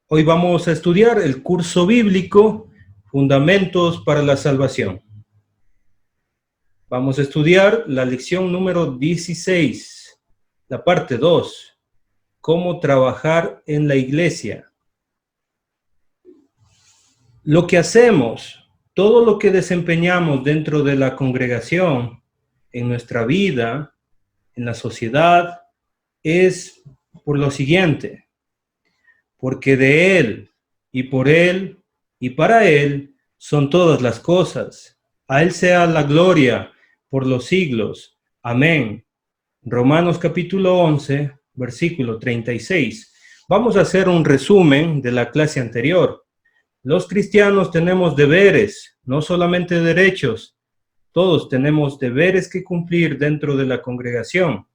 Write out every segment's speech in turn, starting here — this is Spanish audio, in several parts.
Hoy vamos a estudiar el curso bíblico Fundamentos para la Salvación. Vamos a estudiar la lección número 16, la parte 2, cómo trabajar en la iglesia. Lo que hacemos, todo lo que desempeñamos dentro de la congregación, en nuestra vida, en la sociedad, es por lo siguiente: porque de Él, y por Él, y para Él son todas las cosas. A Él sea la gloria por los siglos. Amén. Romanos capítulo 11, versículo 36. Vamos a hacer un resumen de la clase anterior. Los cristianos tenemos deberes, no solamente derechos. Todos tenemos deberes que cumplir dentro de la congregación.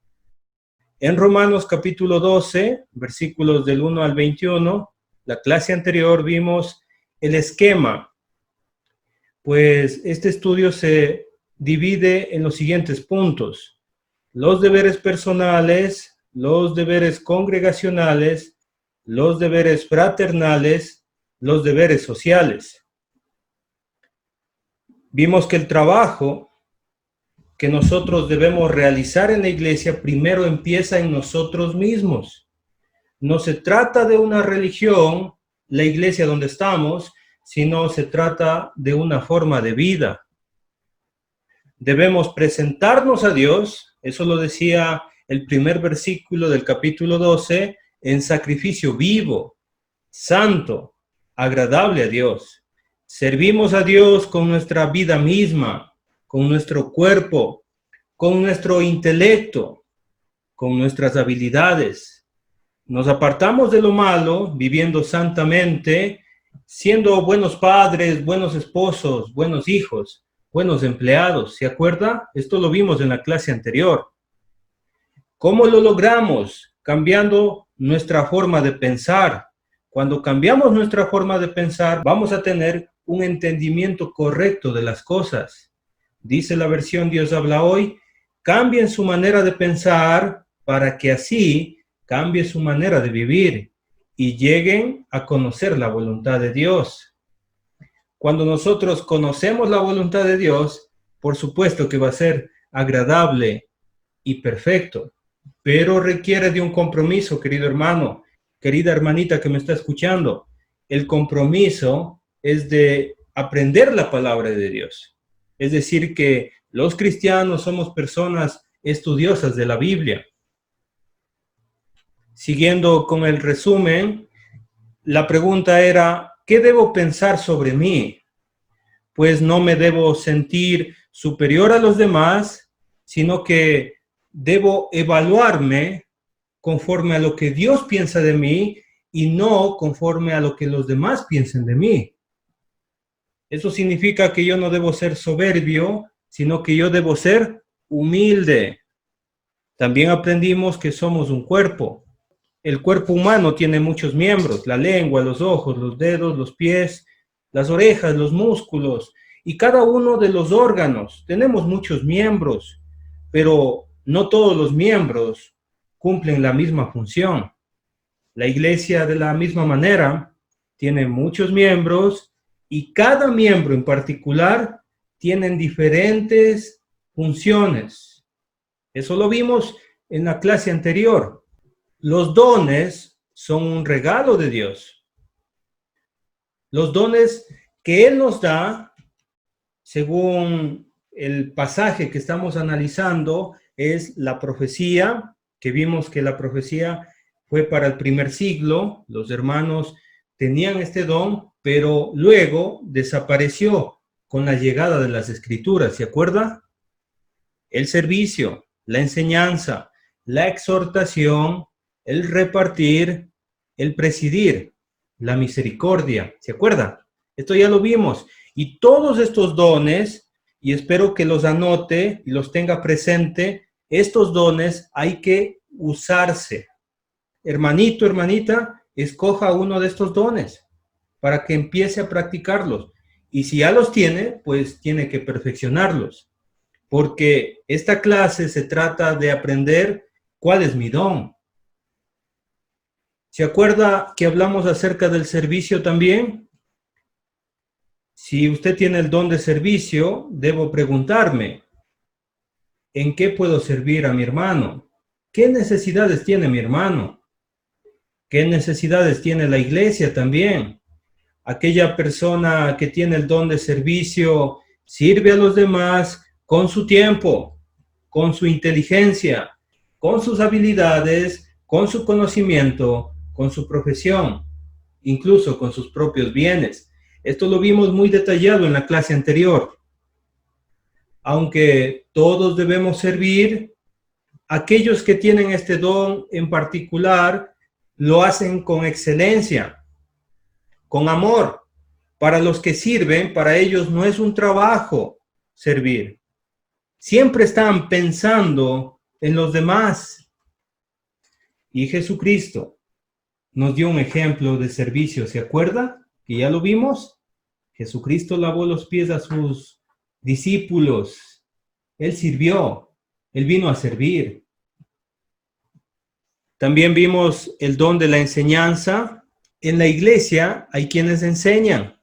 En Romanos capítulo 12, versículos del 1 al 21, la clase anterior vimos el esquema. Pues este estudio se divide en los siguientes puntos: los deberes personales, los deberes congregacionales, los deberes fraternales, los deberes sociales. Vimos que el trabajo que nosotros debemos realizar en la iglesia primero empieza en nosotros mismos. No se trata de una religión, la iglesia donde estamos, sino se trata de una forma de vida. Debemos presentarnos a Dios, eso lo decía el primer versículo del capítulo 12, en sacrificio vivo, santo, agradable a Dios. Servimos a Dios con nuestra vida misma, con nuestro cuerpo, con nuestro intelecto, con nuestras habilidades. Nos apartamos de lo malo, viviendo santamente, siendo buenos padres, buenos esposos, buenos hijos, buenos empleados. ¿Se acuerda? Esto lo vimos en la clase anterior. ¿Cómo lo logramos? Cambiando nuestra forma de pensar. Cuando cambiamos nuestra forma de pensar, vamos a tener un entendimiento correcto de las cosas. Dice la versión Dios habla hoy: cambien su manera de pensar para que así cambie su manera de vivir y lleguen a conocer la voluntad de Dios. Cuando nosotros conocemos la voluntad de Dios, por supuesto que va a ser agradable y perfecto, pero requiere de un compromiso, querido hermano, querida hermanita que me está escuchando. El compromiso es de aprender la palabra de Dios. Es decir, que los cristianos somos personas estudiosas de la Biblia. Siguiendo con el resumen, la pregunta era: ¿qué debo pensar sobre mí? Pues no me debo sentir superior a los demás, sino que debo evaluarme conforme a lo que Dios piensa de mí y no conforme a lo que los demás piensen de mí. Eso significa que yo no debo ser soberbio, sino que yo debo ser humilde. También aprendimos que somos un cuerpo. El cuerpo humano tiene muchos miembros: la lengua, los ojos, los dedos, los pies, las orejas, los músculos y cada uno de los órganos. Tenemos muchos miembros, pero no todos los miembros cumplen la misma función. La iglesia, de la misma manera, tiene muchos miembros y cada miembro en particular tienen diferentes funciones. Eso lo vimos en la clase anterior. Los dones son un regalo de Dios. Los dones que Él nos da, según el pasaje que estamos analizando, es la profecía, que vimos que la profecía fue para el primer siglo. Los hermanos tenían este don, pero luego desapareció con la llegada de las escrituras. ¿Se acuerda? El servicio, la enseñanza, la exhortación, el repartir, el presidir, la misericordia. ¿Se acuerda? Esto ya lo vimos. Y todos estos dones, y espero que los anote y los tenga presente, estos dones hay que usarse. Hermanito, hermanita, escoja uno de estos dones para que empiece a practicarlos. Y si ya los tiene, pues tiene que perfeccionarlos. Porque esta clase se trata de aprender cuál es mi don. ¿Se acuerda que hablamos acerca del servicio también? Si usted tiene el don de servicio, debo preguntarme, ¿en qué puedo servir a mi hermano? ¿Qué necesidades tiene mi hermano? ¿Qué necesidades tiene la iglesia también? Aquella persona que tiene el don de servicio sirve a los demás con su tiempo, con su inteligencia, con sus habilidades, con su conocimiento, con su profesión, incluso con sus propios bienes. Esto lo vimos muy detallado en la clase anterior. Aunque todos debemos servir, aquellos que tienen este don en particular lo hacen con excelencia, con amor. Para los que sirven, para ellos no es un trabajo servir. Siempre están pensando en los demás. Y Jesucristo nos dio un ejemplo de servicio. ¿Se acuerda? Que ya lo vimos. Jesucristo lavó los pies a sus discípulos. Él sirvió. Él vino a servir. También vimos el don de la enseñanza. En la iglesia hay quienes enseñan.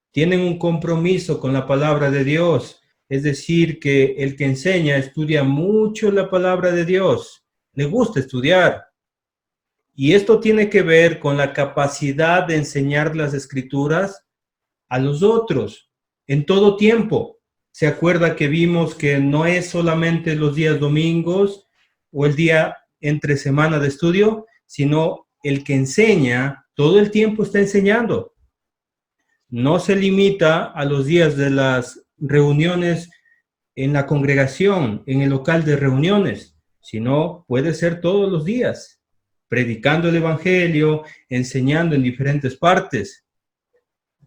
Tienen un compromiso con la palabra de Dios. Es decir, que el que enseña estudia mucho la palabra de Dios. Le gusta estudiar. Y esto tiene que ver con la capacidad de enseñar las escrituras a los otros en todo tiempo. ¿Se acuerda que vimos que no es solamente los días domingos o el día entre semana de estudio, sino el que enseña todo el tiempo está enseñando? No se limita a los días de las reuniones en la congregación, en el local de reuniones, sino puede ser todos los días, predicando el evangelio, enseñando en diferentes partes.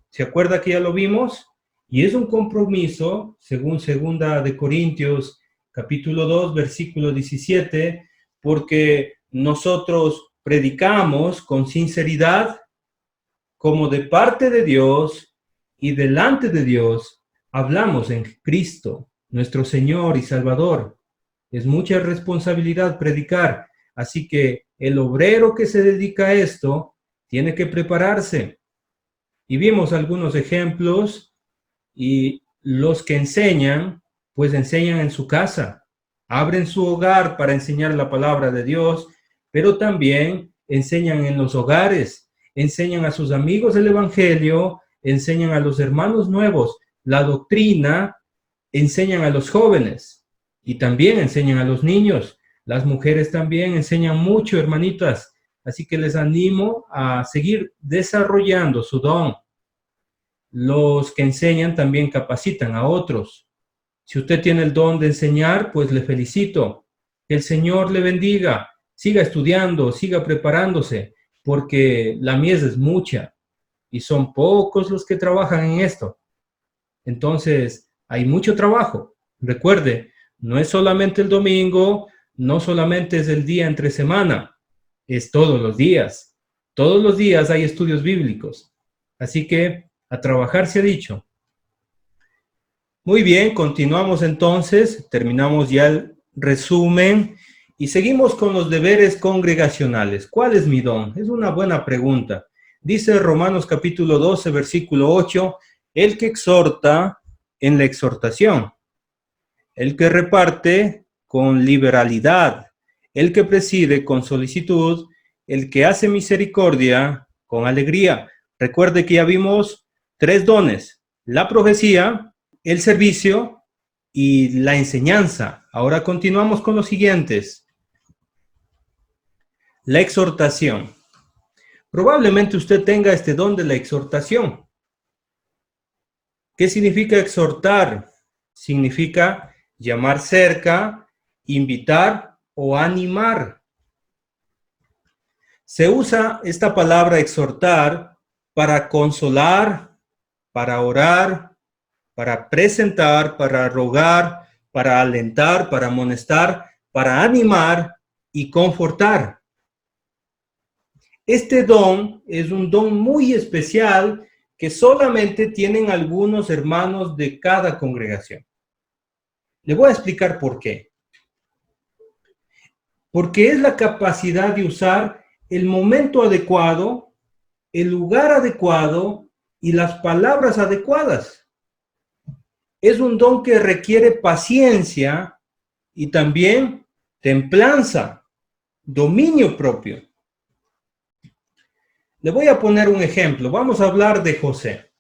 ¿Se acuerda que ya lo vimos? Y es un compromiso, según 2 de Corintios, capítulo 2, versículo 17, porque nosotros predicamos con sinceridad, como de parte de Dios y delante de Dios, hablamos en Cristo, nuestro Señor y Salvador. Es mucha responsabilidad predicar, así que el obrero que se dedica a esto tiene que prepararse. Y vimos algunos ejemplos, y los que enseñan, pues enseñan en su casa, abren su hogar para enseñar la palabra de Dios, pero también enseñan en los hogares, enseñan a sus amigos el evangelio, enseñan a los hermanos nuevos la doctrina, enseñan a los jóvenes y también enseñan a los niños. Las mujeres también enseñan mucho, hermanitas, así que les animo a seguir desarrollando su don. Los que enseñan también capacitan a otros. Si usted tiene el don de enseñar, pues le felicito. Que el Señor le bendiga. Siga estudiando, siga preparándose, porque la mies es mucha y son pocos los que trabajan en esto. Entonces, hay mucho trabajo. Recuerde, no es solamente el domingo, no solamente es el día entre semana, es todos los días. Todos los días hay estudios bíblicos. Así que a trabajar se ha dicho. Muy bien, continuamos entonces, terminamos ya el resumen y seguimos con los deberes congregacionales. ¿Cuál es mi don? Es una buena pregunta. Dice Romanos capítulo 12, versículo 8, el que exhorta en la exhortación, el que reparte con liberalidad, el que preside con solicitud, el que hace misericordia con alegría. Recuerde que ya vimos 3 dones, la profecía, el servicio y la enseñanza. Ahora continuamos con los siguientes. La exhortación. Probablemente usted tenga este don de la exhortación. ¿Qué significa exhortar? Significa llamar cerca, invitar o animar. Se usa esta palabra exhortar para consolar, para orar, para presentar, para rogar, para alentar, para amonestar, para animar y confortar. Este don es un don muy especial que solamente tienen algunos hermanos de cada congregación. Le voy a explicar por qué. Porque es la capacidad de usar el momento adecuado, el lugar adecuado y las palabras adecuadas. Es un don que requiere paciencia y también templanza, dominio propio. Le voy a poner un ejemplo. Vamos a hablar de José.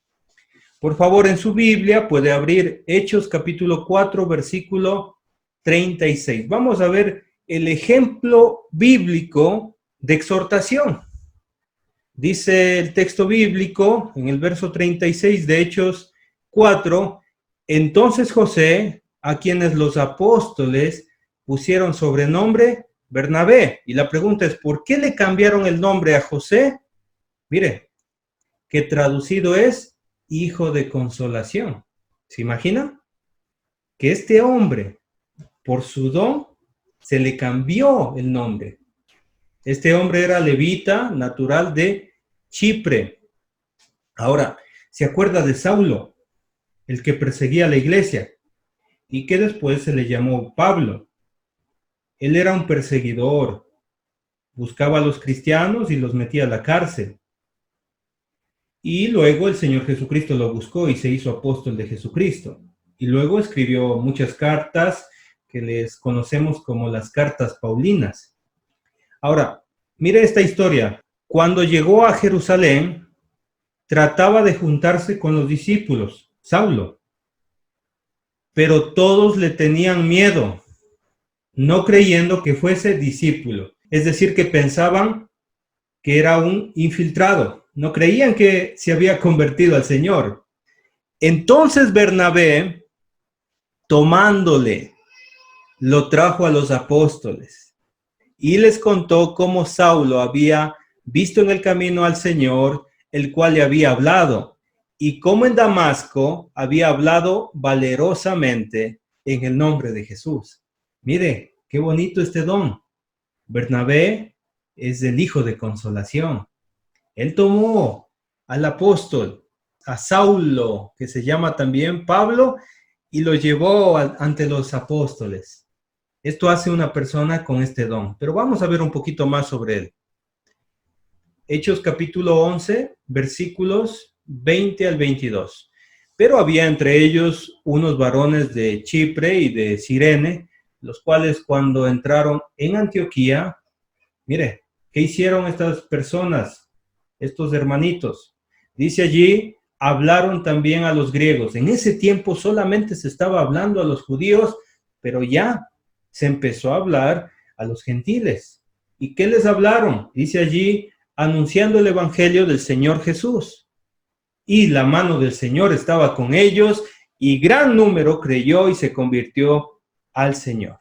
Por favor, en su Biblia puede abrir Hechos capítulo 4, versículo 36. Vamos a ver el ejemplo bíblico de exhortación. Dice el texto bíblico en el verso 36 de Hechos 4, entonces José, a quienes los apóstoles pusieron sobrenombre Bernabé. Y la pregunta es, ¿por qué le cambiaron el nombre a José? Mire, que traducido es hijo de consolación. ¿Se imagina? Que este hombre, por su don, se le cambió el nombre. Este hombre era levita, natural de Chipre. Ahora, ¿se acuerda de Saulo, el que perseguía a la iglesia y que después se le llamó Pablo? Él era un perseguidor, buscaba a los cristianos y los metía a la cárcel. Y luego el Señor Jesucristo lo buscó y se hizo apóstol de Jesucristo. Y luego escribió muchas cartas que les conocemos como las cartas paulinas. Ahora, mire esta historia. Cuando llegó a Jerusalén, trataba de juntarse con los discípulos, Saulo. Pero todos le tenían miedo, no creyendo que fuese discípulo. Es decir, que pensaban que era un infiltrado. No creían que se había convertido al Señor. Entonces Bernabé, tomándole, lo trajo a los apóstoles y les contó cómo Saulo había visto en el camino al Señor, el cual le había hablado, y cómo en Damasco había hablado valerosamente en el nombre de Jesús. Mire, qué bonito este don. Bernabé es el hijo de consolación. Él tomó al apóstol, a Saulo, que se llama también Pablo, y lo llevó ante los apóstoles. Esto hace una persona con este don. Pero vamos a ver un poquito más sobre él. Hechos capítulo 11, versículos 20 al 22. Pero había entre ellos unos varones de Chipre y de Cirene, los cuales cuando entraron en Antioquía, mire, ¿qué hicieron estas personas, estos hermanitos? Dice allí, hablaron también a los griegos. En ese tiempo solamente se estaba hablando a los judíos, pero ya se empezó a hablar a los gentiles. ¿Y qué les hablaron? Dice allí, anunciando el evangelio del Señor Jesús. Y la mano del Señor estaba con ellos, y gran número creyó y se convirtió al Señor.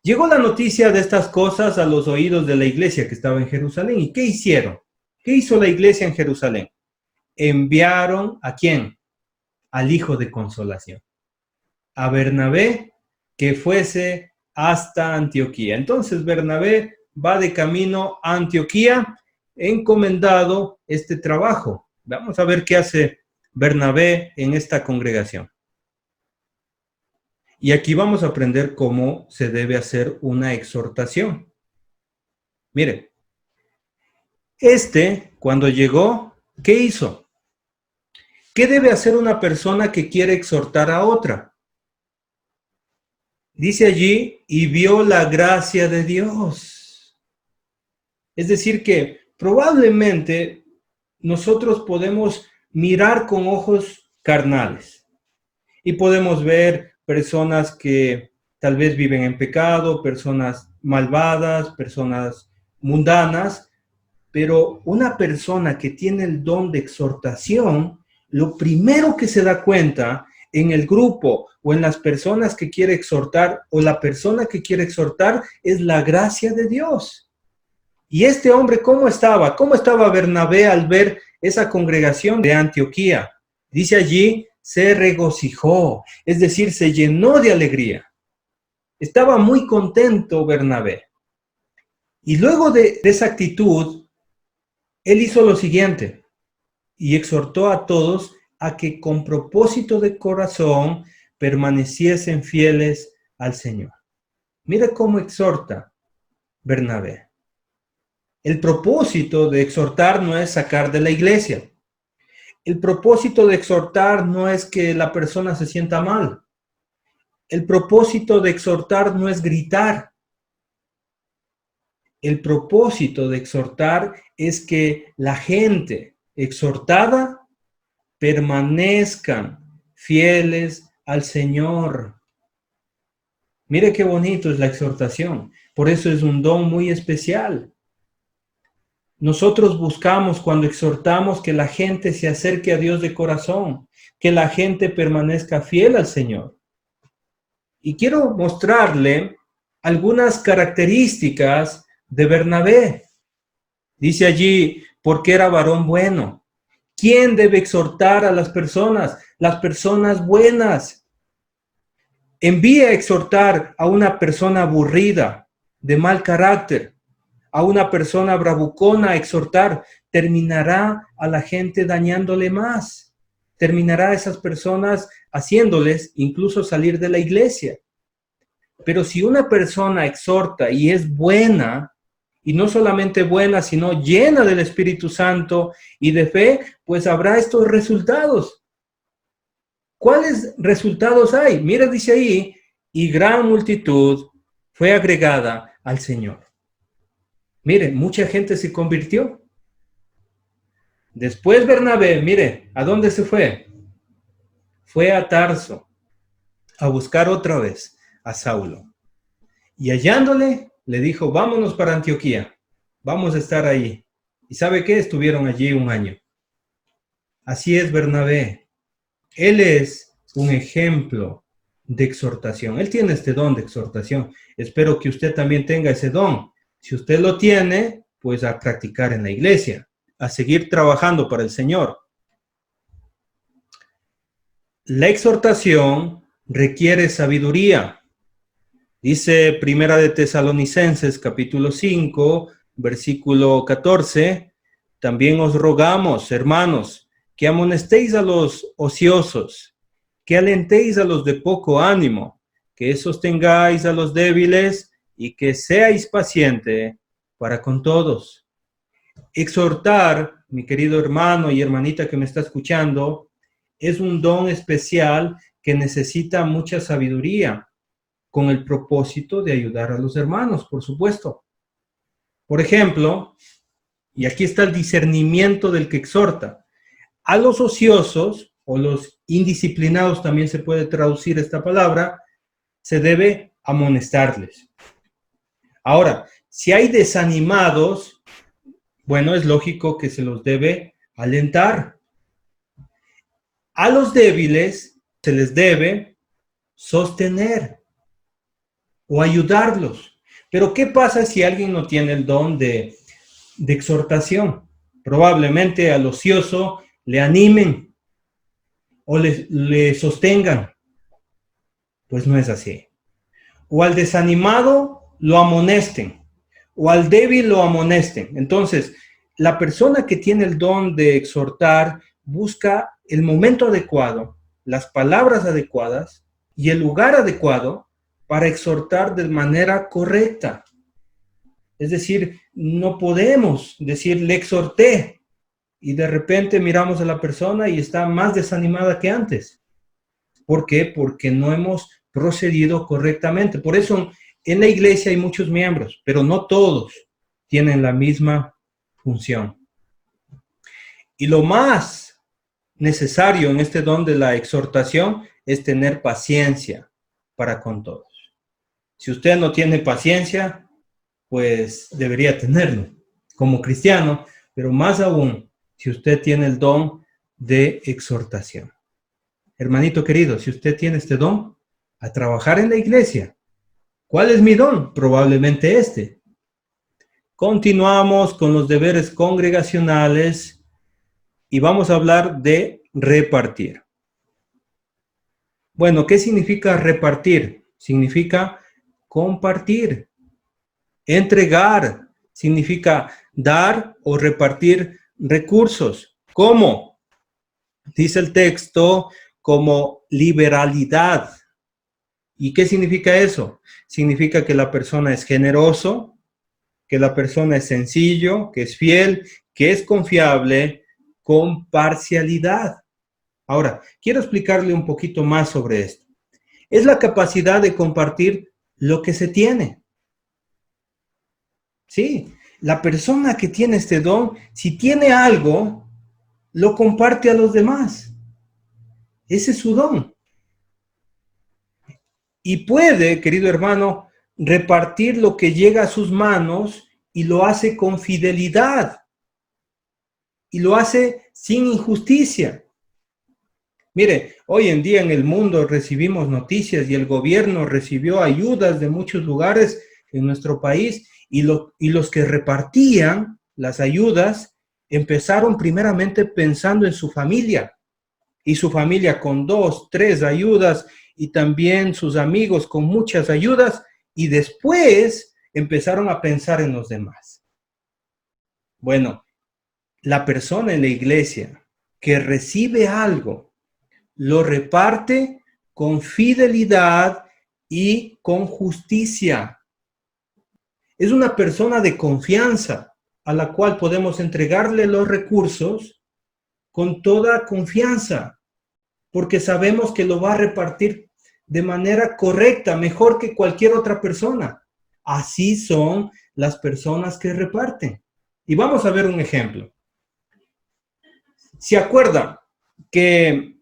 Llegó la noticia de estas cosas a los oídos de la iglesia que estaba en Jerusalén. ¿Y qué hicieron? ¿Qué hizo la iglesia en Jerusalén? Enviaron ¿a quién? Al hijo de consolación, a Bernabé, que fuese hasta Antioquía. Entonces Bernabé va de camino a Antioquía, encomendado este trabajo. Vamos a ver qué hace Bernabé en esta congregación. Y aquí vamos a aprender cómo se debe hacer una exhortación. Mire, cuando llegó, ¿qué hizo? ¿Qué debe hacer una persona que quiere exhortar a otra? Dice allí, y vio la gracia de Dios. Es decir, que probablemente nosotros podemos mirar con ojos carnales y podemos ver personas que tal vez viven en pecado, personas malvadas, personas mundanas, pero una persona que tiene el don de exhortación, lo primero que se da cuenta en el grupo o en las personas que quiere exhortar o la persona que quiere exhortar es la gracia de Dios. Y este hombre, ¿cómo estaba? ¿Cómo estaba Bernabé al ver esa congregación de Antioquía? Dice allí, se regocijó, es decir, se llenó de alegría. Estaba muy contento Bernabé. Y luego de esa actitud, él hizo lo siguiente y exhortó a todos a que con propósito de corazón permaneciesen fieles al Señor. Mira cómo exhorta Bernabé. El propósito de exhortar no es sacar de la iglesia. El propósito de exhortar no es que la persona se sienta mal. El propósito de exhortar no es gritar. El propósito de exhortar es que la gente exhortada permanezcan fieles al Señor. Mire qué bonito es la exhortación. Por eso es un don muy especial. Nosotros buscamos cuando exhortamos que la gente se acerque a Dios de corazón, que la gente permanezca fiel al Señor. Y quiero mostrarle algunas características de Bernabé. Dice allí, porque era varón bueno. ¿Quién debe exhortar a las personas? Las personas buenas. Envía a exhortar a una persona aburrida, de mal carácter, a una persona bravucona a exhortar, terminará a la gente dañándole más. Terminará a esas personas haciéndoles incluso salir de la iglesia. Pero si una persona exhorta y es buena, y no solamente buena, sino llena del Espíritu Santo y de fe, pues habrá estos resultados. ¿Cuáles resultados hay? Mira, dice ahí, y gran multitud fue agregada al Señor. Mire, mucha gente se convirtió. Después Bernabé, mire, ¿a dónde se fue? Fue a Tarso a buscar otra vez a Saulo. Y hallándole, le dijo, vámonos para Antioquía, vamos a estar ahí. ¿Y sabe qué? Estuvieron allí un año. Así es Bernabé. Él es un ejemplo de exhortación. Él tiene este don de exhortación. Espero que usted también tenga ese don. Si usted lo tiene, pues a practicar en la iglesia, a seguir trabajando para el Señor. La exhortación requiere sabiduría. Dice Primera de Tesalonicenses, capítulo 5, versículo 14, también os rogamos, hermanos, que amonestéis a los ociosos, que alentéis a los de poco ánimo, que sostengáis a los débiles y que seáis pacientes para con todos. Exhortar, mi querido hermano y hermanita que me está escuchando, es un don especial que necesita mucha sabiduría, con el propósito de ayudar a los hermanos, por supuesto. Por ejemplo, y aquí está el discernimiento del que exhorta, a los ociosos o los indisciplinados, también se puede traducir esta palabra, se debe amonestarles. Ahora, si hay desanimados, bueno, es lógico que se los debe alentar. A los débiles se les debe sostener o ayudarlos. Pero ¿qué pasa si alguien no tiene el don de exhortación? Probablemente al ocioso le animen o le sostengan. Pues no es así. O al desanimado lo amonesten, o al débil lo amonesten. Entonces, la persona que tiene el don de exhortar busca el momento adecuado, las palabras adecuadas y el lugar adecuado para exhortar de manera correcta. Es decir, no podemos decir, le exhorté, y de repente miramos a la persona y está más desanimada que antes. ¿Por qué? Porque no hemos procedido correctamente. Por eso en la iglesia hay muchos miembros, pero no todos tienen la misma función. Y lo más necesario en este don de la exhortación es tener paciencia para con todos. Si usted no tiene paciencia, pues debería tenerlo como cristiano, pero más aún si usted tiene el don de exhortación. Hermanito querido, si usted tiene este don, a trabajar en la iglesia. ¿Cuál es mi don? Probablemente este. Continuamos con los deberes congregacionales y vamos a hablar de repartir. Bueno, ¿qué significa repartir? Significa compartir. Entregar significa dar o repartir recursos. ¿Cómo? Dice el texto, como liberalidad. ¿Y qué significa eso? Significa que la persona es generoso, que la persona es sencillo, que es fiel, que es confiable, con parcialidad. Ahora, quiero explicarle un poquito más sobre esto. Es la capacidad de compartir lo que se tiene. Sí, la persona que tiene este don, si tiene algo, lo comparte a los demás. Ese es su don. Y puede, querido hermano, repartir lo que llega a sus manos y lo hace con fidelidad. Y lo hace sin injusticia. Mire, hoy en día en el mundo recibimos noticias y el gobierno recibió ayudas de muchos lugares en nuestro país y los que repartían las ayudas empezaron primeramente pensando en su familia y su familia con 2, 3 ayudas y también sus amigos con muchas ayudas y después empezaron a pensar en los demás. Bueno, la persona en la iglesia que recibe algo lo reparte con fidelidad y con justicia. Es una persona de confianza a la cual podemos entregarle los recursos con toda confianza, porque sabemos que lo va a repartir de manera correcta, mejor que cualquier otra persona. Así son las personas que reparten. Y vamos a ver un ejemplo. ¿Se acuerdan que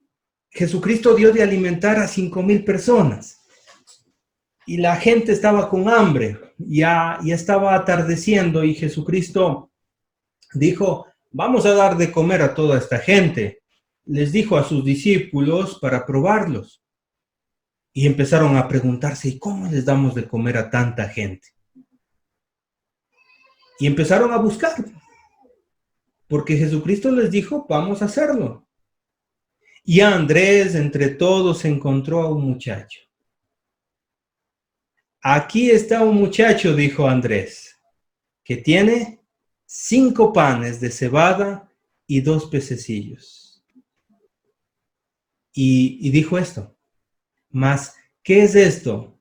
Jesucristo dio de alimentar a 5,000 personas? Y la gente estaba con hambre, ya estaba atardeciendo y Jesucristo dijo, vamos a dar de comer a toda esta gente. Les dijo a sus discípulos para probarlos. Y empezaron a preguntarse, ¿y cómo les damos de comer a tanta gente? Y empezaron a buscar, porque Jesucristo les dijo, vamos a hacerlo. Y Andrés, entre todos, encontró a un muchacho. Aquí está un muchacho, dijo Andrés, que tiene 5 panes de cebada y 2 pececillos. Y dijo esto, mas, ¿qué es esto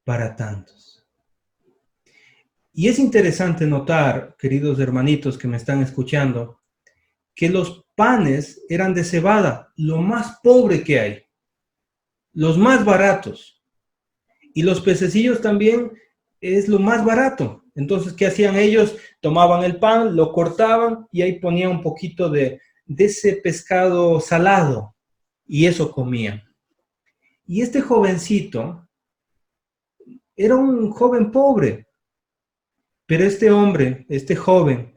para tantos? Y es interesante notar, queridos hermanitos que me están escuchando, que los panes eran de cebada, lo más pobre que hay, los más baratos. Y los pececillos también es lo más barato. Entonces, ¿qué hacían ellos? Tomaban el pan, lo cortaban y ahí ponían un poquito de ese pescado salado y eso comían. Y este jovencito era un joven pobre, pero este hombre, este joven,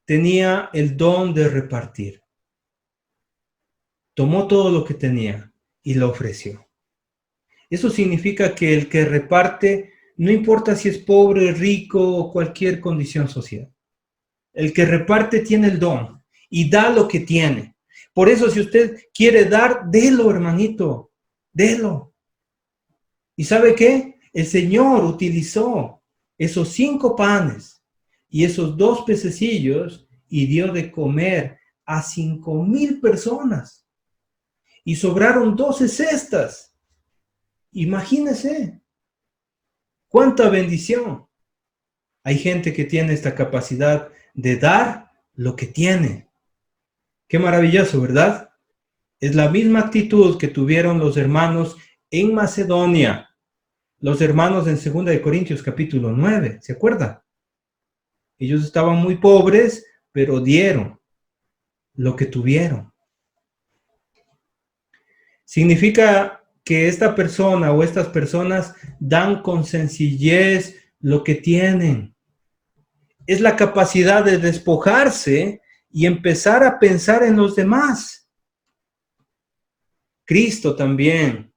tenía el don de repartir. Tomó todo lo que tenía y lo ofreció. Eso significa que el que reparte, no importa si es pobre, rico o cualquier condición social. El que reparte tiene el don y da lo que tiene. Por eso, si usted quiere dar, délo, hermanito, délo. ¿Y sabe qué? El Señor utilizó esos 5 panes y esos 2 pececillos y dio de comer a 5,000 personas. Y sobraron 12 cestas. Imagínese cuánta bendición. Hay gente que tiene esta capacidad de dar lo que tiene. Qué maravilloso, ¿verdad? Es la misma actitud que tuvieron los hermanos en Macedonia, los hermanos en 2 de Corintios capítulo 9, ¿se acuerda? Ellos estaban muy pobres, pero dieron lo que tuvieron. Significa que esta persona o estas personas dan con sencillez lo que tienen. Es la capacidad de despojarse y empezar a pensar en los demás. Cristo también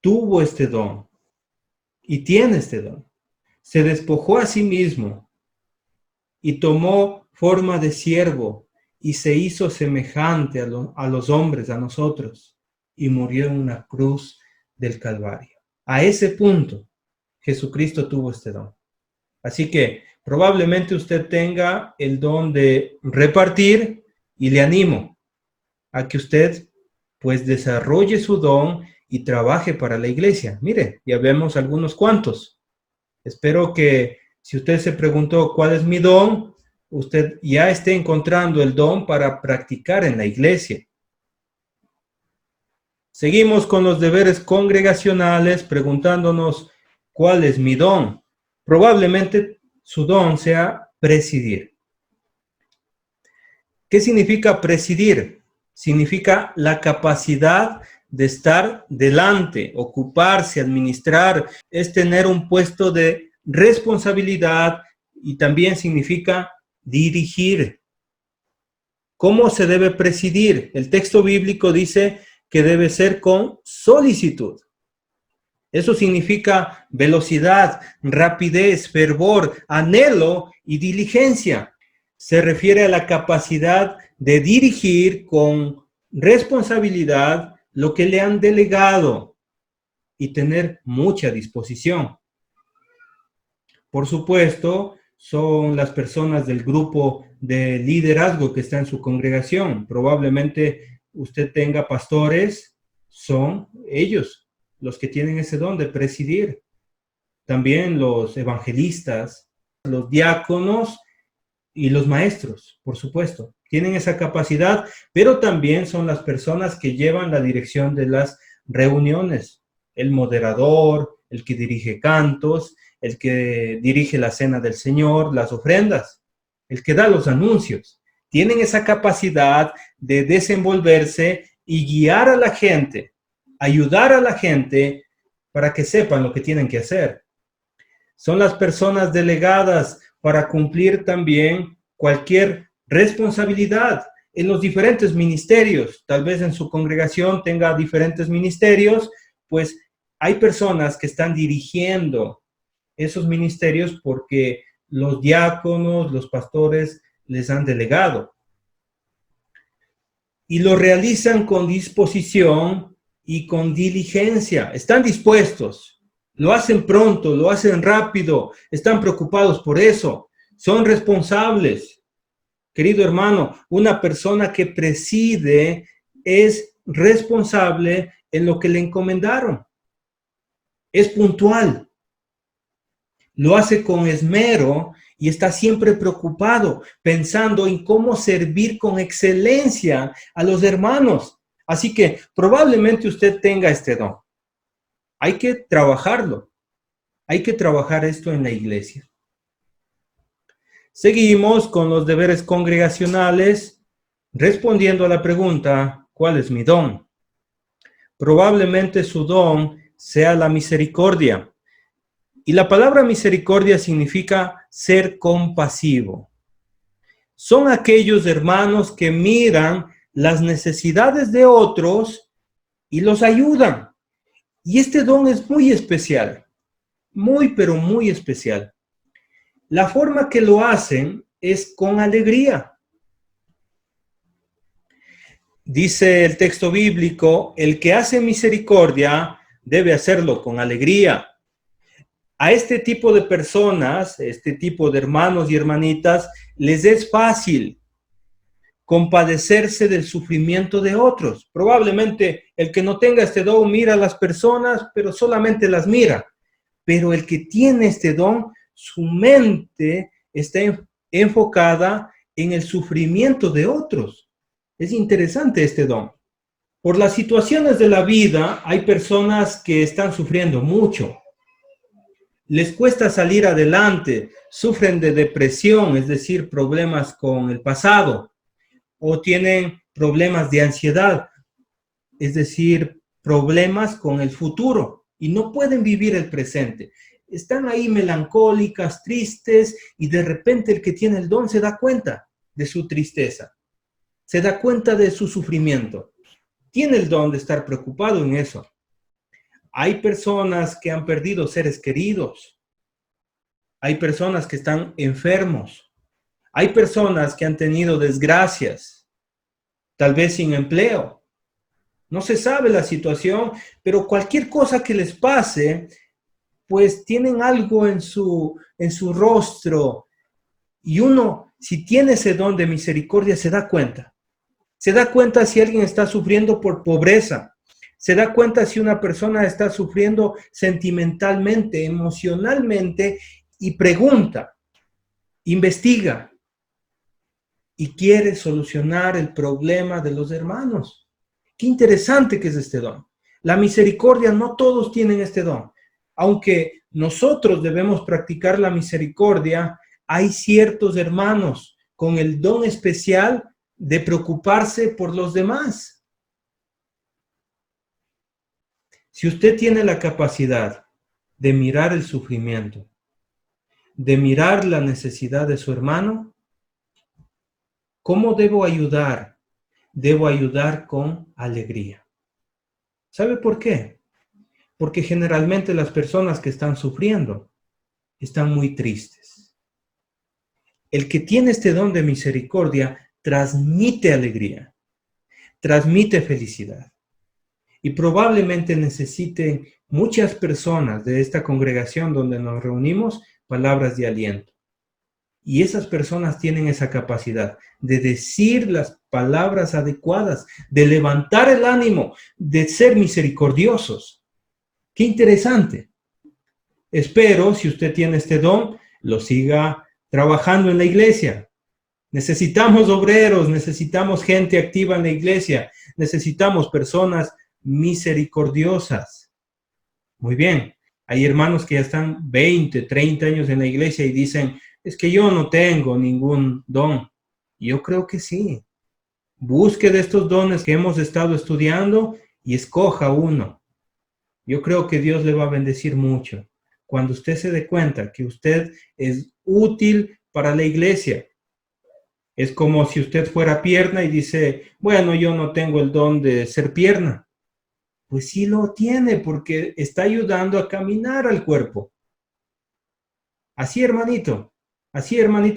tuvo este don y tiene este don. Se despojó a sí mismo y tomó forma de siervo y se hizo semejante a los hombres, a nosotros, y murió en una cruz del Calvario. A ese punto, Jesucristo tuvo este don. Así que probablemente usted tenga el don de repartir y le animo a que usted pues desarrolle su don y trabaje para la iglesia. Mire, ya vemos algunos cuantos. Espero que Si usted se preguntó cuál es mi don, usted ya esté encontrando el don para practicar en la iglesia. Seguimos con los deberes congregacionales preguntándonos cuál es mi don. Probablemente su don sea presidir. ¿Qué significa presidir? Significa la capacidad de estar delante, ocuparse, administrar, es tener un puesto de responsabilidad y también significa dirigir. ¿Cómo se debe presidir? El texto bíblico dice que debe ser con solicitud. Eso significa velocidad, rapidez, fervor, anhelo y diligencia. Se refiere a la capacidad de dirigir con responsabilidad lo que le han delegado y tener mucha disposición. Por supuesto, son las personas del grupo de liderazgo que está en su congregación. Probablemente usted tenga pastores, son ellos los que tienen ese don de presidir. También los evangelistas, los diáconos y los maestros, por supuesto, tienen esa capacidad, pero también son las personas que llevan la dirección de las reuniones, el moderador, el que dirige cantos, el que dirige la cena del Señor, las ofrendas, el que da los anuncios. Tienen esa capacidad de desenvolverse y guiar a la gente, ayudar a la gente para que sepan lo que tienen que hacer. Son las personas delegadas para cumplir también cualquier responsabilidad en los diferentes ministerios. Tal vez en su congregación tenga diferentes ministerios, pues hay personas que están dirigiendo esos ministerios porque los diáconos, los pastores les han delegado. Y lo realizan con disposición y con diligencia. Están dispuestos, lo hacen pronto, lo hacen rápido, están preocupados por eso, son responsables. Querido hermano, una persona que preside es responsable en lo que le encomendaron. Es puntual. Lo hace con esmero y está siempre preocupado, pensando en cómo servir con excelencia a los hermanos. Así que probablemente usted tenga este don. Hay que trabajarlo. Hay que trabajar esto en la iglesia. Seguimos con los deberes congregacionales, respondiendo a la pregunta, ¿cuál es mi don? Probablemente su don sea la misericordia. Y la palabra misericordia significa ser compasivo. Son aquellos hermanos que miran las necesidades de otros y los ayudan. Y este don es muy especial, muy, pero muy especial. La forma que lo hacen es con alegría. Dice el texto bíblico, el que hace misericordia debe hacerlo con alegría. A este tipo de personas, este tipo de hermanos y hermanitas, les es fácil compadecerse del sufrimiento de otros. Probablemente el que no tenga este don mira a las personas, pero solamente las mira. Pero el que tiene este don, su mente está enfocada en el sufrimiento de otros. Es interesante este don. Por las situaciones de la vida, hay personas que están sufriendo mucho. Les cuesta salir adelante, sufren de depresión, es decir, problemas con el pasado, o tienen problemas de ansiedad, es decir, problemas con el futuro, y no pueden vivir el presente. Están ahí melancólicas, tristes, y de repente el que tiene el don se da cuenta de su tristeza, se da cuenta de su sufrimiento. Tiene el don de estar preocupado en eso. Hay personas que han perdido seres queridos. Hay personas que están enfermos. Hay personas que han tenido desgracias, tal vez sin empleo. No se sabe la situación, pero cualquier cosa que les pase, pues tienen algo en su rostro. Y uno, si tiene ese don de misericordia, se da cuenta. Se da cuenta si alguien está sufriendo por pobreza. Se da cuenta si una persona está sufriendo sentimentalmente, emocionalmente, y pregunta, investiga y quiere solucionar el problema de los hermanos. Qué interesante que es este don. La misericordia, no todos tienen este don. Aunque nosotros debemos practicar la misericordia, hay ciertos hermanos con el don especial de preocuparse por los demás. Si usted tiene la capacidad de mirar el sufrimiento, de mirar la necesidad de su hermano, ¿cómo debo ayudar? Debo ayudar con alegría. ¿Sabe por qué? Porque generalmente las personas que están sufriendo están muy tristes. El que tiene este don de misericordia transmite alegría, transmite felicidad. Y probablemente necesiten muchas personas de esta congregación donde nos reunimos palabras de aliento. Y esas personas tienen esa capacidad de decir las palabras adecuadas, de levantar el ánimo, de ser misericordiosos. ¡Qué interesante! Espero, si usted tiene este don, lo siga trabajando en la iglesia. Necesitamos obreros, necesitamos gente activa en la iglesia, necesitamos personas misericordiosas. Muy bien, hay hermanos que ya están 20, 30 años en la iglesia y dicen, es que yo no tengo ningún don. Yo creo que sí. Busque de estos dones que hemos estado estudiando y escoja uno. Yo creo que Dios le va a bendecir mucho. Cuando usted se dé cuenta que usted es útil para la iglesia. Es como si usted fuera pierna y dice, bueno, yo no tengo el don de ser pierna. Pues sí lo tiene porque está ayudando a caminar al cuerpo. Así, hermanito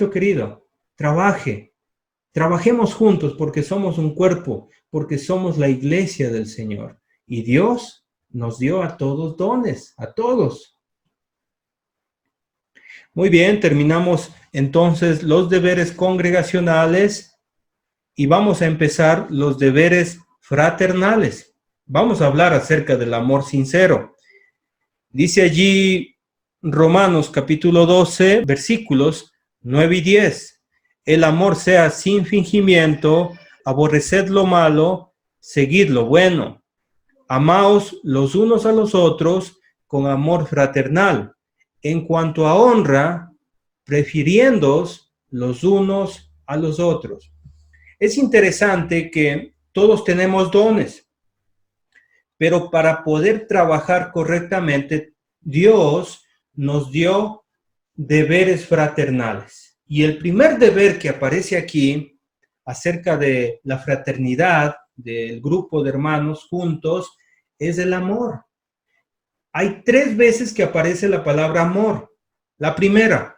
querido, trabajemos juntos porque somos un cuerpo, porque somos la iglesia del Señor. Y Dios nos dio a todos dones, a todos. Muy bien, terminamos entonces los deberes congregacionales y vamos a empezar los deberes fraternales. Vamos a hablar acerca del amor sincero. Dice allí Romanos capítulo 12, versículos 9 y 10. El amor sea sin fingimiento, aborreced lo malo, seguid lo bueno. Amaos los unos a los otros con amor fraternal. En cuanto a honra, prefiriéndoos los unos a los otros. Es interesante que todos tenemos dones, pero para poder trabajar correctamente, Dios nos dio deberes fraternales. Y el primer deber que aparece aquí, acerca de la fraternidad, del grupo de hermanos juntos, es el amor. Hay 3 veces que aparece la palabra amor. La primera,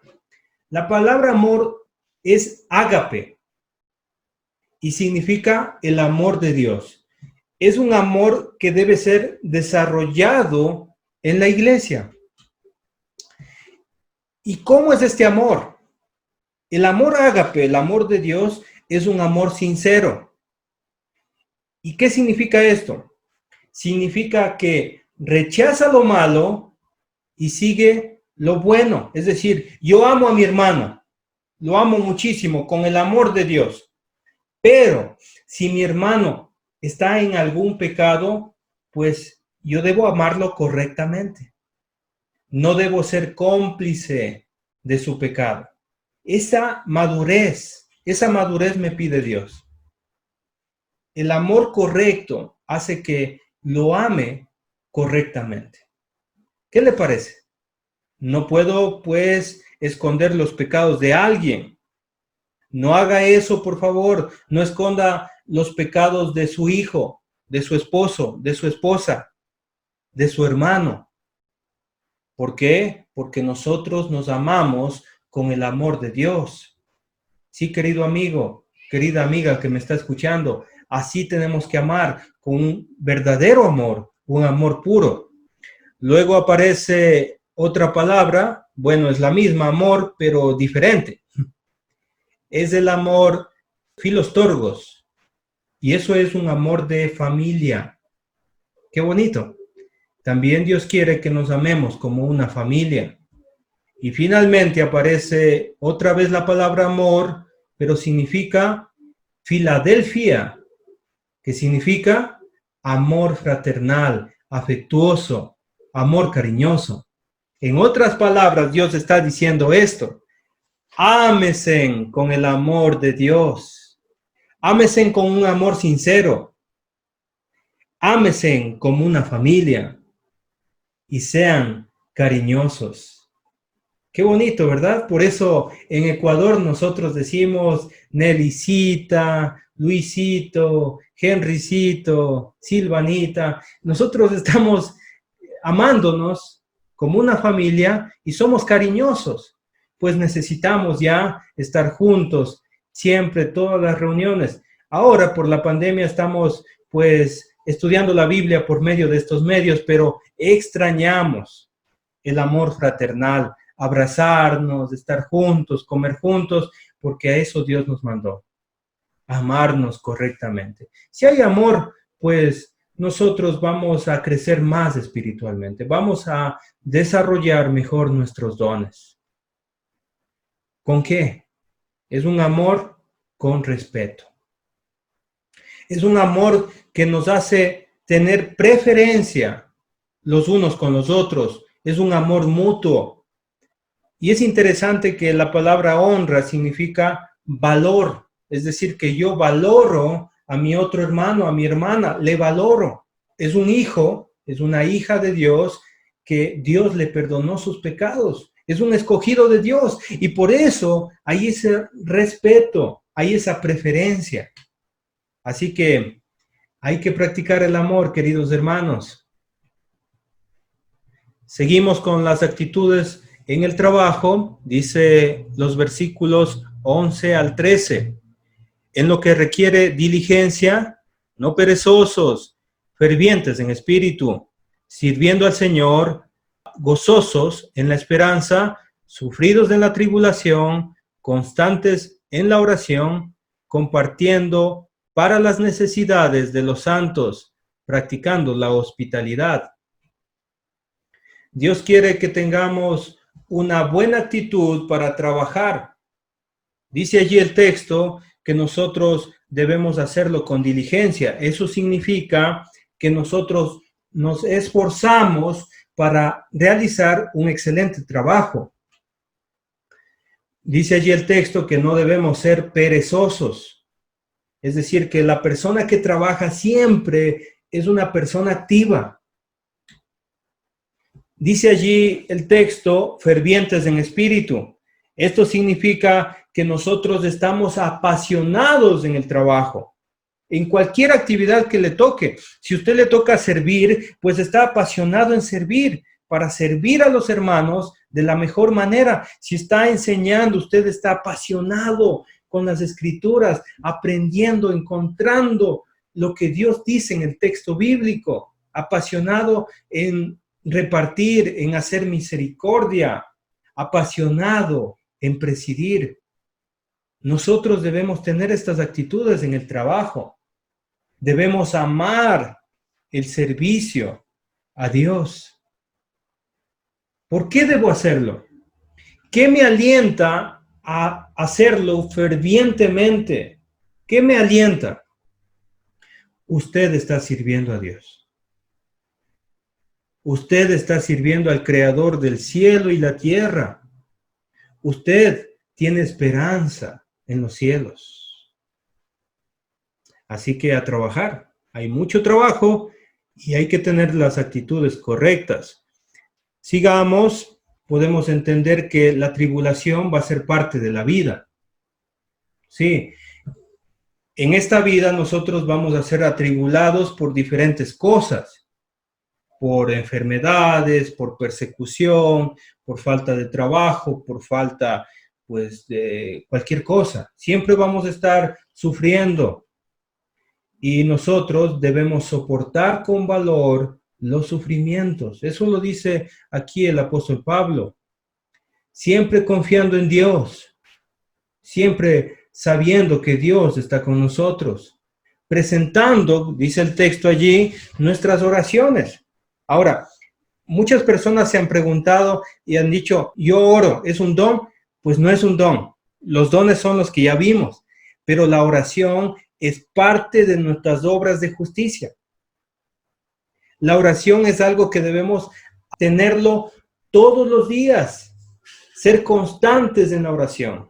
la palabra amor es ágape y significa el amor de Dios. Es un amor que debe ser desarrollado en la iglesia. ¿Y cómo es este amor? El amor ágape, el amor de Dios, es un amor sincero. ¿Y qué significa esto? Significa que rechaza lo malo y sigue lo bueno. Es decir, yo amo a mi hermano, lo amo muchísimo con el amor de Dios. Pero si mi hermano está en algún pecado, pues yo debo amarlo correctamente. No debo ser cómplice de su pecado. Esa madurez me pide Dios. El amor correcto hace que lo ame correctamente. ¿Qué le parece? No puedo, pues, esconder los pecados de alguien. No haga eso, por favor. No esconda los pecados de su hijo, de su esposo, de su esposa, de su hermano. ¿Por qué? Porque nosotros nos amamos con el amor de Dios. Sí, querido amigo, querida amiga que me está escuchando, así tenemos que amar con un verdadero amor, un amor puro. Luego aparece otra palabra, bueno, es la misma, amor, pero diferente. Es el amor filostorgos. Y eso es un amor de familia. Qué bonito. También Dios quiere que nos amemos como una familia. Y finalmente aparece otra vez la palabra amor, pero significa Filadelfia, que significa amor fraternal, afectuoso, amor cariñoso. En otras palabras, Dios está diciendo esto: ámesen con el amor de Dios, ámesen con un amor sincero, ámesen como una familia y sean cariñosos. Qué bonito, ¿verdad? Por eso en Ecuador nosotros decimos Nelicita, Luisito, Henrycito, Silvanita. Nosotros estamos amándonos como una familia y somos cariñosos, pues necesitamos ya estar juntos siempre, todas las reuniones. Ahora por la pandemia estamos pues estudiando la Biblia por medio de estos medios, pero extrañamos el amor fraternal, abrazarnos, estar juntos, comer juntos, porque a eso Dios nos mandó, amarnos correctamente. Si hay amor, pues nosotros vamos a crecer más espiritualmente, vamos a desarrollar mejor nuestros dones. ¿Con qué? Es un amor con respeto. Es un amor que nos hace tener preferencia los unos con los otros. Es un amor mutuo. Y es interesante que la palabra honra significa valor. Es decir, que yo valoro a mi otro hermano, a mi hermana, le valoro. Es un hijo, es una hija de Dios que Dios le perdonó sus pecados. Es un escogido de Dios y por eso hay ese respeto, hay esa preferencia. Así que hay que practicar el amor, queridos hermanos. Seguimos con las actitudes en el trabajo, dice los versículos 11 al 13. En lo que requiere diligencia, no perezosos, fervientes en espíritu, sirviendo al Señor, gozosos en la esperanza, sufridos en la tribulación, constantes en la oración, compartiendo para las necesidades de los santos, practicando la hospitalidad. Dios quiere que tengamos una buena actitud para trabajar. Dice allí el texto que nosotros debemos hacerlo con diligencia. Eso significa que nosotros nos esforzamos para realizar un excelente trabajo. Dice allí el texto que no debemos ser perezosos. Es decir, que la persona que trabaja siempre es una persona activa. Dice allí el texto, fervientes en espíritu. Esto significa que nosotros estamos apasionados en el trabajo, en cualquier actividad que le toque. Si usted le toca servir, pues está apasionado en servir, para servir a los hermanos de la mejor manera. Si está enseñando, usted está apasionado con las escrituras, aprendiendo, encontrando lo que Dios dice en el texto bíblico, apasionado en repartir, en hacer misericordia, apasionado en presidir. Nosotros debemos tener estas actitudes en el trabajo. Debemos amar el servicio a Dios. ¿Por qué debo hacerlo? ¿Qué me alienta a hacerlo fervientemente? ¿Qué me alienta? Usted está sirviendo a Dios. Usted está sirviendo al Creador del cielo y la tierra. Usted tiene esperanza en los cielos. Así que a trabajar. Hay mucho trabajo y hay que tener las actitudes correctas. Sigamos, podemos entender que la tribulación va a ser parte de la vida. Sí, en esta vida nosotros vamos a ser atribulados por diferentes cosas, por enfermedades, por persecución, por falta de trabajo, por falta, pues, de cualquier cosa. Siempre vamos a estar sufriendo y nosotros debemos soportar con valor los sufrimientos. Eso lo dice aquí el apóstol Pablo. Siempre confiando en Dios, siempre sabiendo que Dios está con nosotros, presentando, dice el texto allí, nuestras oraciones. Ahora, Muchas personas se han preguntado y han dicho, yo oro, ¿es un don? Pues no es un don. Los dones son los que ya vimos, pero la oración es parte de nuestras obras de justicia. La oración es algo que debemos tenerlo todos los días, ser constantes en la oración,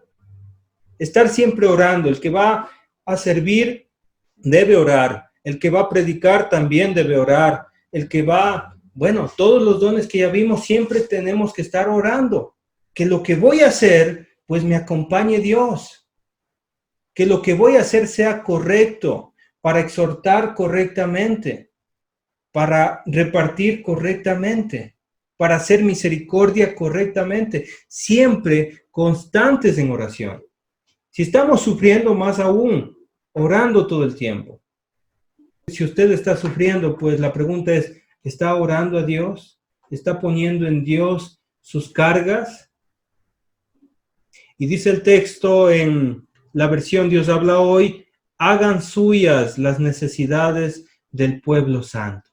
estar siempre orando. El que va a servir debe orar, el que va a predicar también debe orar, el que va, bueno, todos los dones que ya vimos, siempre tenemos que estar orando, que lo que voy a hacer, pues me acompañe Dios, que lo que voy a hacer sea correcto, para exhortar correctamente, para repartir correctamente, para hacer misericordia correctamente, siempre constantes en oración. Si estamos sufriendo, más aún, orando todo el tiempo. Si usted está sufriendo, pues la pregunta es, ¿está orando a Dios? ¿Está poniendo en Dios sus cargas? Y dice el texto en la versión Dios habla hoy, hagan suyas las necesidades del pueblo santo.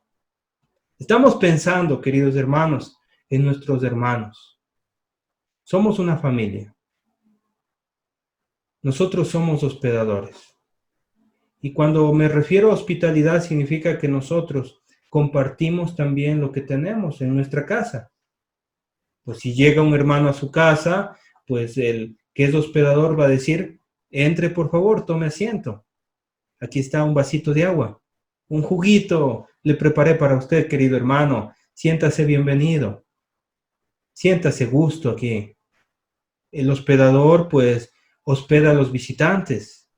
Estamos pensando, queridos hermanos, en nuestros hermanos. Somos una familia. Nosotros somos hospedadores. Y cuando me refiero a hospitalidad, significa que nosotros compartimos también lo que tenemos en nuestra casa. Pues si llega un hermano a su casa, pues el que es hospedador va a decir, entre por favor, tome asiento. Aquí está un vasito de agua, un juguito, le preparé para usted, querido hermano. Siéntase bienvenido. Siéntase gusto aquí. El hospedador, pues, hospeda a los visitantes.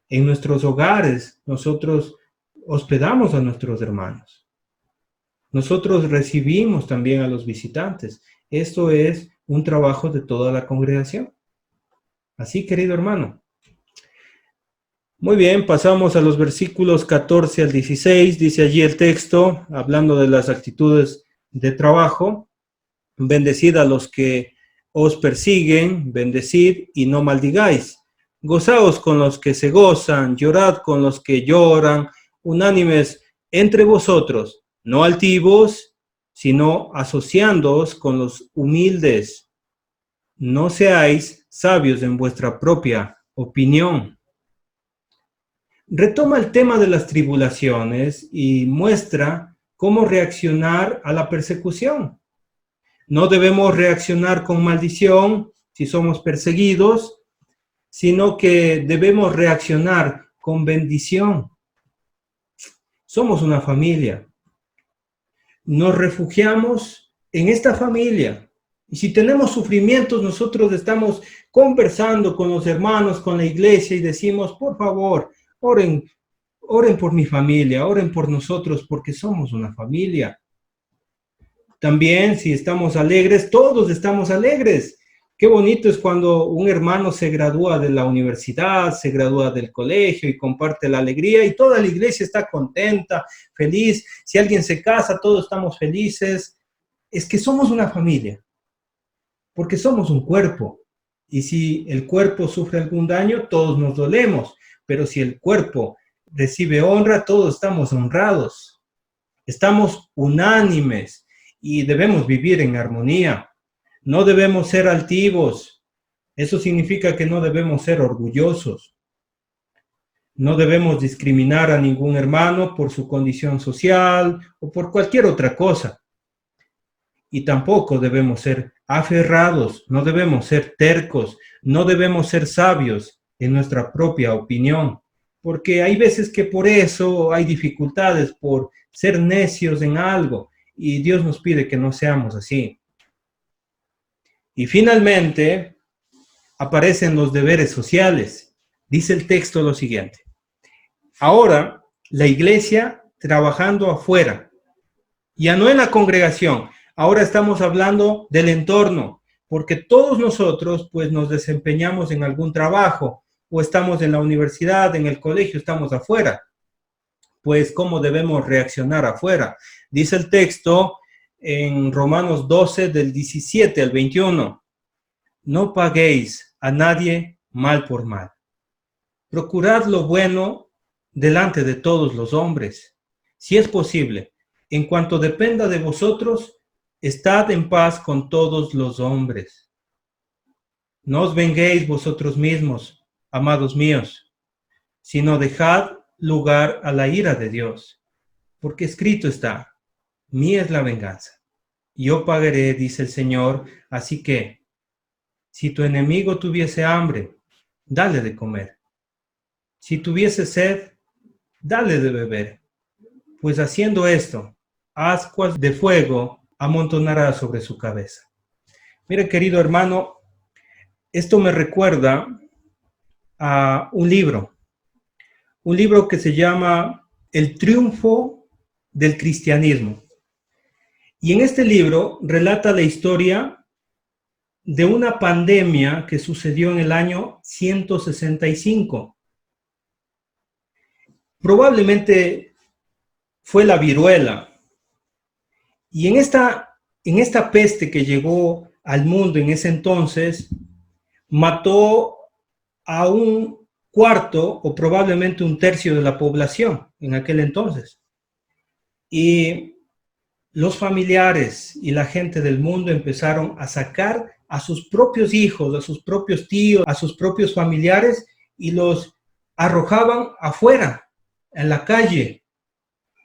En nuestros hogares, nosotros hospedamos a nuestros hermanos. Nosotros recibimos también a los visitantes. Esto es un trabajo de toda la congregación. Así, querido hermano. Muy bien, pasamos a los versículos 14 al 16. Dice allí el texto, hablando de las actitudes de trabajo. Bendecid a los que os persiguen, bendecid y no maldigáis. Gozaos con los que se gozan, llorad con los que lloran, unánimes entre vosotros, no altivos, sino asociándoos con los humildes. No seáis sabios en vuestra propia opinión. Retoma el tema de las tribulaciones y muestra cómo reaccionar a la persecución. No debemos reaccionar con maldición si somos perseguidos, sino que debemos reaccionar con bendición. Somos una familia. Nos refugiamos en esta familia. Y si tenemos sufrimientos, nosotros estamos conversando con los hermanos, con la iglesia y decimos, por favor, oren por mi familia, oren por nosotros porque somos una familia. También si estamos alegres, todos estamos alegres. Qué bonito es cuando un hermano se gradúa de la universidad, se gradúa del colegio y comparte la alegría y toda la iglesia está contenta, feliz. Si alguien se casa, todos estamos felices. Es que somos una familia, porque somos un cuerpo. Y si el cuerpo sufre algún daño, todos nos dolemos. Pero si el cuerpo recibe honra, todos estamos honrados. Estamos unánimes y debemos vivir en armonía. No debemos ser altivos. Eso significa que no debemos ser orgullosos. No debemos discriminar a ningún hermano por su condición social o por cualquier otra cosa. Y tampoco debemos ser aferrados, no debemos ser tercos, no debemos ser sabios en nuestra propia opinión, porque hay veces que por eso hay dificultades, por ser necios en algo, y Dios nos pide que no seamos así. Y finalmente aparecen los deberes sociales. Dice el texto lo siguiente. Ahora, la iglesia trabajando afuera, ya no en la congregación, ahora estamos hablando del entorno, porque todos nosotros pues nos desempeñamos en algún trabajo, o estamos en la universidad, en el colegio, estamos afuera. Pues, ¿cómo debemos reaccionar afuera? Dice el texto en Romanos 12, del 17 al 21. No paguéis a nadie mal por mal. Procurad lo bueno delante de todos los hombres. Si es posible, en cuanto dependa de vosotros, estad en paz con todos los hombres. No os venguéis vosotros mismos, amados míos, sino dejad lugar a la ira de Dios, porque escrito está, mía es la venganza. Yo pagaré, dice el Señor, así que, si tu enemigo tuviese hambre, dale de comer. Si tuviese sed, dale de beber. Pues haciendo esto, ascuas de fuego amontonará sobre su cabeza. Mira, querido hermano, esto me recuerda a un libro que se llama El triunfo del cristianismo. Y en este libro relata la historia de una pandemia que sucedió en el año 165. Probablemente fue la viruela. Y en esta peste que llegó al mundo en ese entonces, mató a un cuarto o probablemente un tercio de la población en aquel entonces. Y los familiares y la gente del mundo empezaron a sacar a sus propios hijos, a sus propios tíos, a sus propios familiares y los arrojaban afuera, en la calle,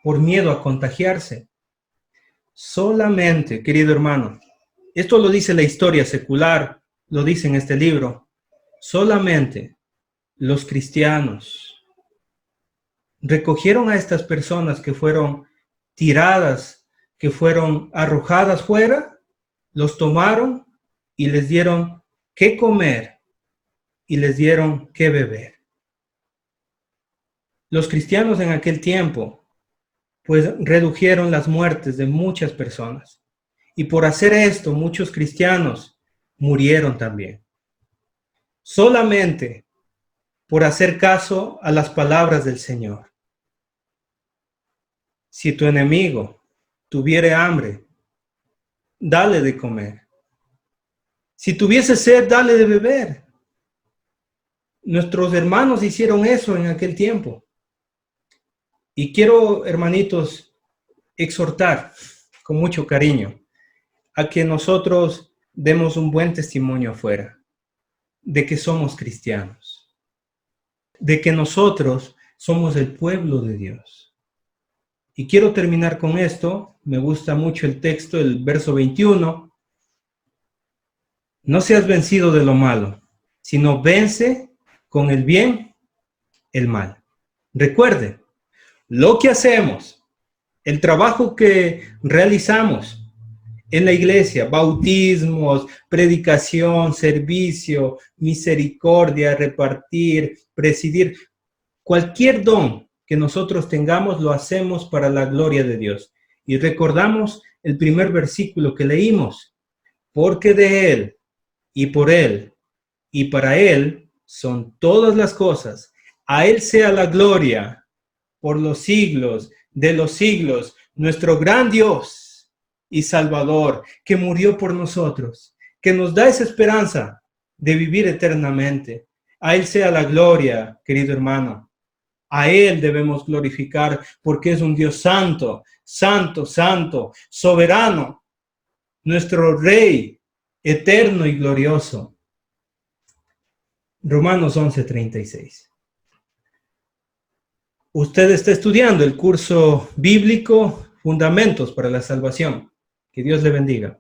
por miedo a contagiarse. Solamente, querido hermano, esto lo dice la historia secular, lo dice en este libro, solamente los cristianos recogieron a estas personas que fueron tiradas, que fueron arrojadas fuera, los tomaron y les dieron qué comer y les dieron qué beber. Los cristianos en aquel tiempo, pues redujeron las muertes de muchas personas. Y por hacer esto, muchos cristianos murieron también. Solamente por hacer caso a las palabras del Señor. Si tu enemigo tuviere hambre, dale de comer. Si tuviese sed, dale de beber. Nuestros hermanos hicieron eso en aquel tiempo. Y quiero, hermanitos, exhortar con mucho cariño a que nosotros demos un buen testimonio afuera de que somos cristianos, de que nosotros somos el pueblo de Dios. Y quiero terminar con esto. Me gusta mucho el texto, el verso 21. No seas vencido de lo malo, sino vence con el bien el mal. Recuerde, lo que hacemos, el trabajo que realizamos en la iglesia, bautismos, predicación, servicio, misericordia, repartir, presidir, cualquier don que nosotros tengamos lo hacemos para la gloria de Dios. Y recordamos el primer versículo que leímos, porque de Él y por Él y para Él son todas las cosas. A Él sea la gloria por los siglos de los siglos, nuestro gran Dios y Salvador, que murió por nosotros, que nos da esa esperanza de vivir eternamente. A Él sea la gloria, querido hermano. A Él debemos glorificar porque es un Dios santo, santo, santo, soberano, nuestro Rey, eterno y glorioso. Romanos 11:36. Usted está estudiando el curso bíblico Fundamentos para la Salvación. Que Dios le bendiga.